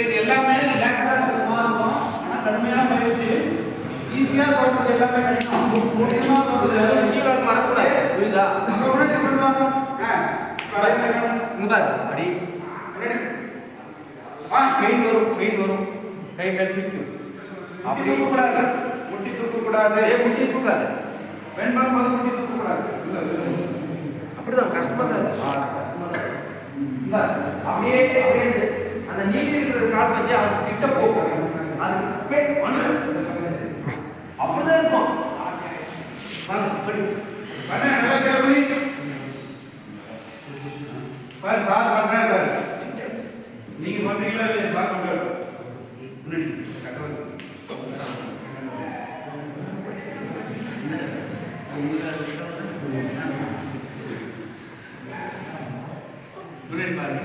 இது எல்லாமே ரிலாக்ஸா இருக்குமா இருக்கும். ஆனா கடுமையான பயிற்சி ஈஸியா தோன்றது எல்லாமே கிடைக்கும். முக்கியமா தோன்றது கீழ மட கூட புரியுதா? முன்னாடி கொண்டு வாங்க. இங்க பாரு அடி முன்னாடி பெயின் வரும் கை மேல தூக்கு. அப்படி தூக்க கூடாது. முட்டி தூக்க கூடாது. முட்டி தூக்காத. பெண் பண்ணும்போது முட்டி தூக்க கூடாது. அப்படிதான் கஷ்டமா தான் அப்படியே அந்த நீட்டி இருக்கிற கால் பத்தி அது கிட்ட போகும். அது அப்படிதான் இருக்கும். நல்லா கேள்வி பாரு சார் பண்றாரு பாரு. நீங்க பண்றீங்களா இல்லையா? சார் பண்றாரு முன்னாடி முன்னாடி பாருங்க.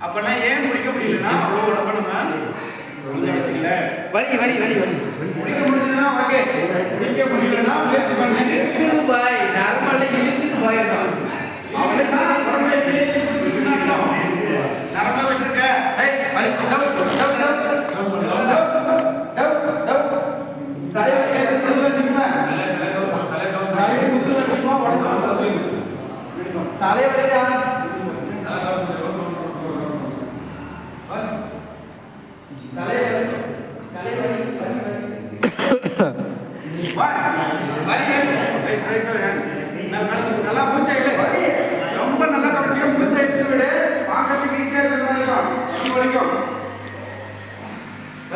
அப்பனா ஏன் முடிக்க முடியலன்னா அவ்வளவு உடம்பு நம்ம வச்சுக்கல. வலி முடிக்க முடிஞ்சதுன்னா ஓகே. முடிக்க முடியலன்னா முயற்சி பண்ணுங்க. பாய் நார்மலா இழுத்து பாய் அவளுக்கு உடம்பு எப்படி சுத்தினாட்டம் நரம்ப விட்டுருக்க. ஏய் வலி டவு தலையை எதுல நிப்ப தலையை முதுகுல நிப்பா உடம்பு தலைவலியா நல்லா மூச்சை இழு. ரொம்ப நல்லா கவனிக்க. மூச்சை எடுத்து விடு. பார்க்கறதுக்கு ஈஸியா இருக்கிற மாதிரி வலிக்கும்.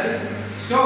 ஐயோ